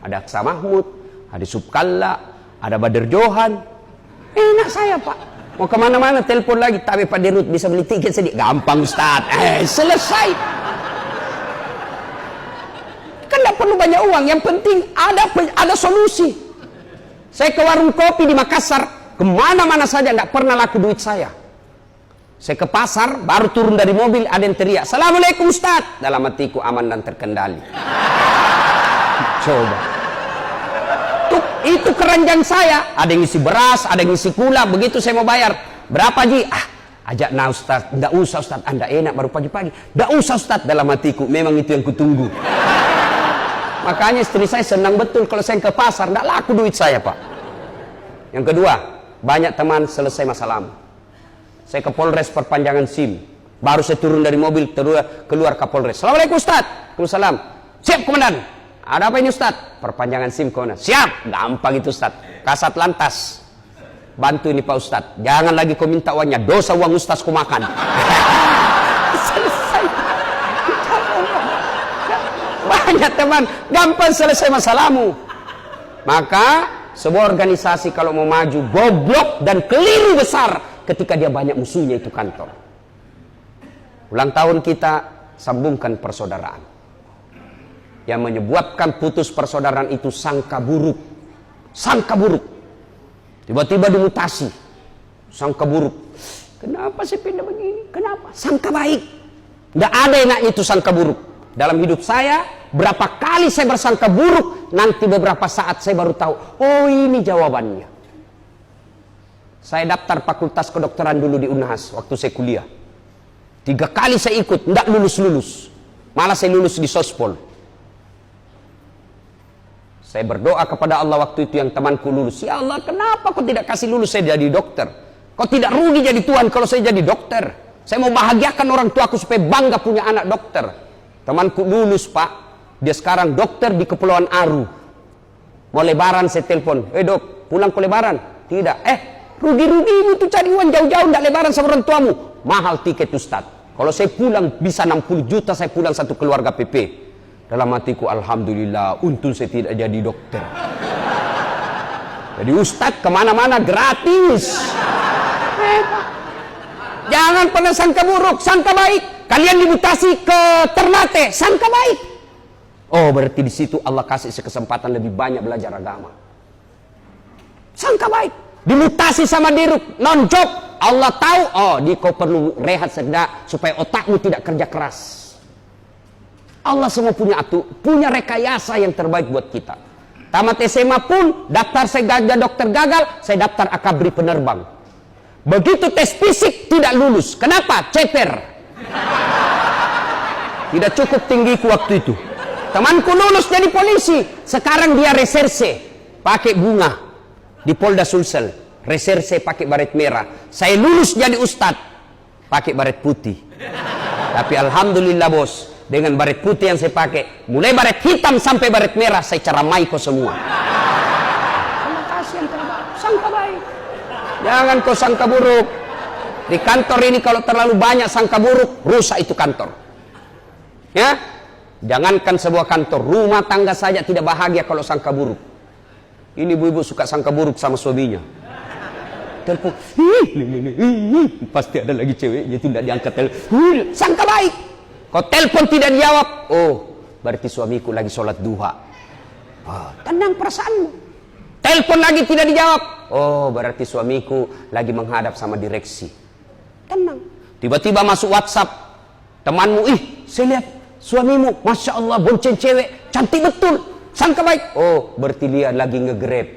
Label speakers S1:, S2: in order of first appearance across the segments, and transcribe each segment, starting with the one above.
S1: Ada Aksa Mahmud, ada Subkalla, ada Badr Johan. Enak saya Pak. Mau kemana-mana telepon lagi. Tapi Pak Dirut bisa beli tiket sedikit. Gampang Ustaz. Selesai. Kan tidak perlu banyak uang. Yang penting ada solusi. Saya ke warung kopi di Makassar. Kemana-mana saja tidak pernah laku duit saya. Saya ke pasar, baru turun dari mobil, ada yang teriak, "Assalamualaikum Ustaz." Dalam hatiku aman dan terkendali. Coba. Itu keranjang saya. Ada yang isi beras, ada yang isi gula. Begitu saya mau bayar. "Berapa Ji?" Ajak nah Ustaz. "Tidak usah Ustaz, Anda enak baru pagi-pagi." "Tidak usah Ustaz." Dalam hatiku, memang itu yang kutunggu. Makanya istri saya senang betul kalau saya ke pasar. Tidak laku duit saya Pak. Yang kedua, banyak teman selesai masalahmu. Saya ke Polres perpanjangan SIM. Baru saya turun dari mobil, keluar ke Polres. "Assalamualaikum Ustaz." "Waalaikumsalam." "Siap Komandan." "Ada apa ini Ustaz?" "Perpanjangan SIM Komandan." "Siap." Gampang itu Ustaz. Kasat Lantas, "Bantu ini Pak Ustaz. Jangan lagi kau minta uangnya. Dosa uang Ustaz kau makan." Selesai. Banyak teman, gampang selesai masalahmu. Maka sebuah organisasi kalau mau maju, goblok dan keliru besar ketika dia banyak musuhnya itu kantor. Ulang tahun kita, sambungkan persaudaraan. Yang menyebabkan putus persaudaraan itu sangka buruk. Sangka buruk. Tiba-tiba dimutasi. Sangka buruk. Kenapa saya pindah begini? Kenapa? Sangka baik. Tidak ada enaknya itu sangka buruk. Dalam hidup saya, berapa kali saya bersangka buruk, nanti beberapa saat saya baru tahu, oh ini jawabannya. Saya daftar fakultas kedokteran dulu di Unhas waktu saya kuliah. 3 kali saya ikut, tidak lulus-lulus. Malah saya lulus di Sospol. Saya berdoa kepada Allah waktu itu yang temanku lulus. "Ya Allah, kenapa kau tidak kasih lulus saya jadi dokter? Kau tidak rugi jadi Tuhan kalau saya jadi dokter. Saya mau bahagiakan orang tuaku supaya bangga punya anak dokter." Temanku lulus Pak. Dia sekarang dokter di Kepulauan Aru. Mau lebaran saya telepon. "Dok, pulang ke lebaran?" "Tidak." Rugi-rugi itu cari uang jauh-jauh, tidak lebaran sama orang tuamu. "Mahal tiket Ustaz. Kalau saya pulang bisa 60 juta, saya pulang satu keluarga PP." Dalam hatiku, alhamdulillah, untung saya tidak jadi dokter. Jadi Ustaz kemana-mana gratis. Jangan pernah sangka buruk, sangka baik. Kalian dimutasi ke Ternate, sangka baik. Oh, berarti di situ Allah kasih kesempatan lebih banyak belajar agama. Sangka baik. Dimutasi sama Dirut, non-job. Allah tahu, oh kau perlu rehat sejenak supaya otakmu tidak kerja keras. Allah semua punya rekayasa yang terbaik buat kita. Tamat SMA pun, daftar saya dokter gagal, saya daftar akabri penerbang. Begitu tes fisik tidak lulus. Kenapa? Ceper. Tidak cukup tinggiku waktu itu. Temanku lulus jadi polisi. Sekarang dia reserse, pakai bunga di Polda Sulsel. Reserse pakai baret merah. Saya lulus jadi ustadz, pakai baret putih. Tapi alhamdulillah bos, dengan baret putih yang saya pakai, mulai baret hitam sampai baret merah, saya ceramai kau semua. Terima kasih yang terbaik. Sangka baik. Jangan kau sangka buruk. Di kantor ini kalau terlalu banyak sangka buruk, rusak itu kantor. Ya, jangankan sebuah kantor, rumah tangga saja tidak bahagia kalau sangka buruk. Ini ibu-ibu suka sangka buruk sama suaminya. Telepon, pasti ada lagi ceweknya tidak diangkat telepon. Sangka baik. Kau telepon tidak dijawab, oh berarti suamiku lagi sholat duha. Tenang perasaanmu. Telepon lagi tidak dijawab, oh berarti suamiku lagi menghadap sama direksi. Tenang. Tiba-tiba masuk WhatsApp temanmu, saya lihat suamimu, masya Allah bonceng cewek, cantik betul. Sangka baik, oh berarti dia lagi nge-grab.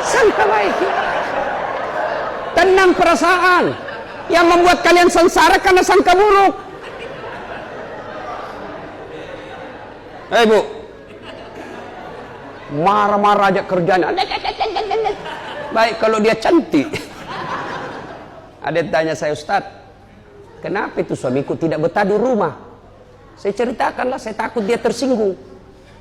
S1: Sangka baik. Tenang perasaan. Yang membuat kalian sengsara karena sangka buruk. Bu, marah-marah aja kerjanya. Baik kalau dia cantik. Ada yang tanya saya, Ustadz, kenapa itu suamiku tidak betah di rumah? Saya ceritakanlah, saya takut dia tersinggung.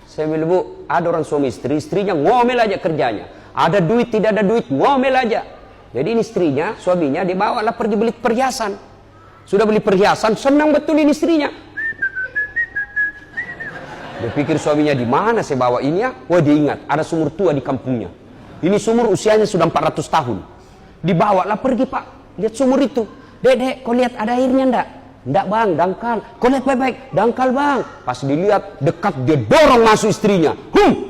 S1: Saya bilang, Bu, ada orang suami istri, istrinya ngomel aja kerjanya. Ada duit, tidak ada duit, ngomel aja. Jadi ini istrinya, suaminya dibawalah pergi beli perhiasan. Sudah beli perhiasan, senang betul ini istrinya. Dia pikir suaminya, di mana saya bawa ini ya? Wah, dia ingat ada sumur tua di kampungnya. Ini sumur usianya sudah 400 tahun. Dibawalah pergi, Pak. Lihat sumur itu. Dek, kau lihat ada airnya enggak? Enggak, Bang, dangkal. Kau lihat baik-baik, dangkal, Bang. Pas dilihat dekat, dia dorong masuk istrinya.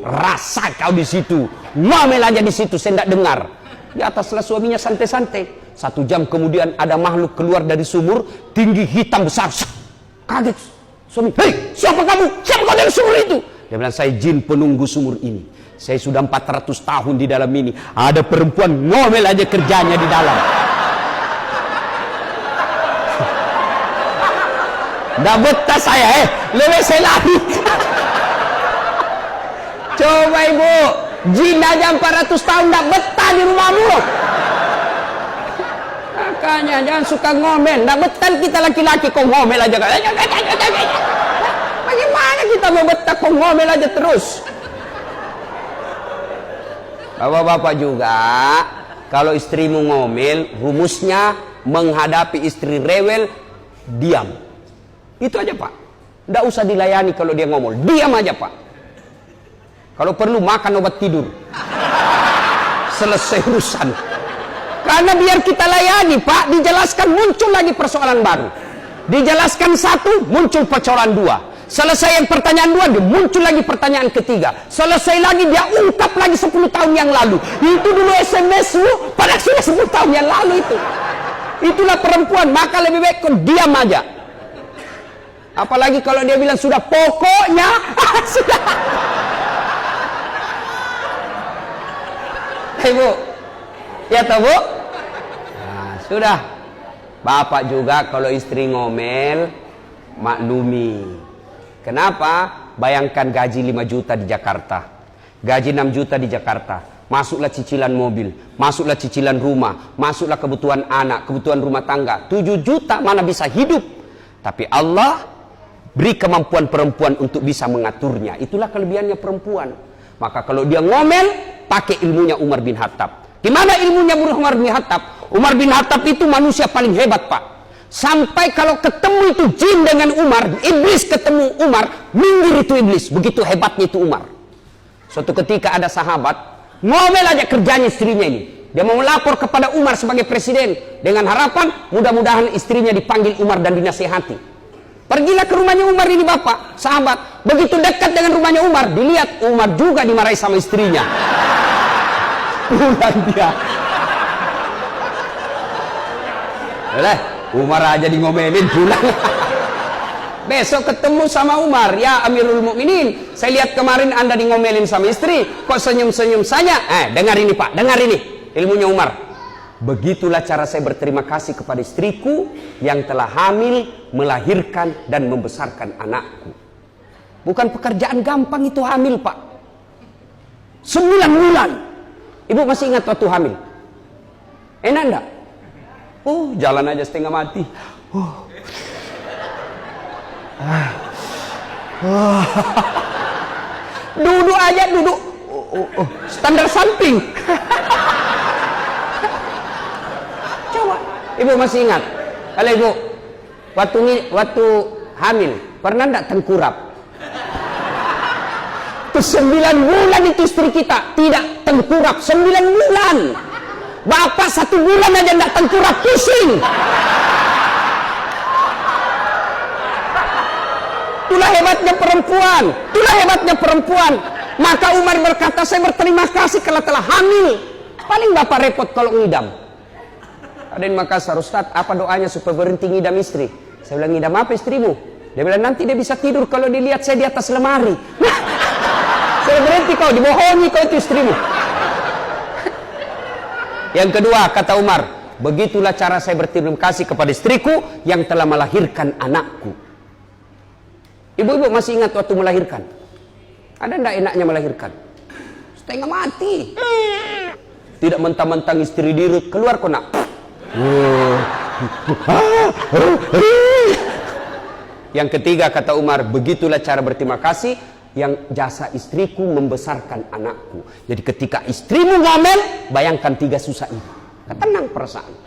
S1: Rasa kau di situ. Ngomel aja di situ, saya enggak dengar. Di ataslah suaminya santai-santai. 1 jam kemudian ada makhluk keluar dari sumur, tinggi, hitam, besar. Kaget suami. Hei, siapa kamu? Siapa kau dari sumur itu? Dia bilang, saya jin penunggu sumur ini. Saya sudah 400 tahun di dalam ini. Ada perempuan ngomel aja kerjanya di dalam. Nggak betah saya, lebih saya lari. Coba ibu, jin aja 400 tahun nggak betah di rumahmu. Makanya jangan suka ngomel. Nggak betah kita laki-laki kok ngomel aja. Bagaimana kita mau betah kok ngomel aja terus? Bapak-bapak juga, kalau istrimu ngomel, rumusnya menghadapi istri rewel, diam. Itu aja, Pak. Nggak usah dilayani kalau dia ngomong. Diam aja, Pak. Kalau perlu makan obat tidur. Selesai urusan. Karena biar kita layani, Pak, dijelaskan muncul lagi persoalan baru. Dijelaskan satu, muncul persoalan dua. Selesai yang pertanyaan dua, dia muncul lagi pertanyaan ketiga. Selesai lagi, dia ungkap lagi 10 tahun yang lalu. Itu dulu SMS-mu, padahal sudah 10 tahun yang lalu itu. Itulah perempuan, maka lebih baik kau diam aja. Apalagi kalau dia bilang sudah pokoknya sudah. Ibu, ya toh Bu? Nah, sudah. Bapak juga kalau istri ngomel, maklumi. Kenapa? Bayangkan gaji 5 juta di Jakarta, gaji 6 juta di Jakarta, masuklah cicilan mobil, masuklah cicilan rumah, masuklah kebutuhan anak, kebutuhan rumah tangga, 7 juta mana bisa hidup. Tapi Allah beri kemampuan perempuan untuk bisa mengaturnya. Itulah kelebihannya perempuan. Maka kalau dia ngomel, pakai ilmunya Umar bin Khattab. Di mana ilmunya Umar bin Khattab? Umar bin Khattab itu manusia paling hebat, Pak. Sampai kalau ketemu itu jin dengan Umar, iblis ketemu Umar, minggir itu iblis. Begitu hebatnya itu Umar. Suatu ketika ada sahabat, ngomel aja kerjanya istrinya ini. Dia mau lapor kepada Umar sebagai presiden. Dengan harapan, mudah-mudahan istrinya dipanggil Umar dan dinasihati. Pergilah ke rumahnya Umar ini bapak, sahabat. Begitu dekat dengan rumahnya Umar, dilihat Umar juga dimarahi sama istrinya. Pulang dia. Boleh, Umar aja di ngomelin, pulang. Besok ketemu sama Umar, ya Amirul Mukminin, saya lihat kemarin Anda di ngomelin sama istri, kok senyum-senyum saja? Dengar ini Pak, dengar ini ilmunya Umar. Begitulah cara saya berterima kasih kepada istriku yang telah hamil, melahirkan dan membesarkan anakku. Bukan pekerjaan gampang itu hamil, Pak. 9 bulan. Ibu masih ingat waktu hamil? Enak enggak? Jalan aja setengah mati. Duduk aja, duduk. Standar samping. Coba, ibu masih ingat? Kalau ibu waktu hamil pernah enggak tengkurap? Itu 9 bulan itu istri kita tidak tengkurap. 9 bulan. Bapak 1 bulan aja enggak tengkurap, pusing. Itulah hebatnya perempuan. Itulah hebatnya perempuan. Maka Umar berkata, saya berterima kasih kalau telah hamil. Paling bapak repot kalau ngidam. Ada yang Makassar, Ustaz, apa doanya supaya berhenti ngidam istri? Saya bilang, ngidam apa istrimu? Dia bilang, nanti dia bisa tidur kalau dilihat saya di atas lemari. Saya berhenti kau, dibohongi kau itu istrimu. Yang kedua, kata Umar, begitulah cara saya berterima kasih kepada istriku yang telah melahirkan anakku. Ibu-ibu masih ingat waktu melahirkan? Ada enggak enaknya melahirkan? Setengah mati. Tidak mentang-mentang istri dirut, keluar kau nak. Yang ketiga, kata Umar, begitulah cara berterima kasih yang jasa istriku membesarkan anakku. Jadi ketika istrimu ngomel, bayangkan 3 susah ini. Tenang perasaan.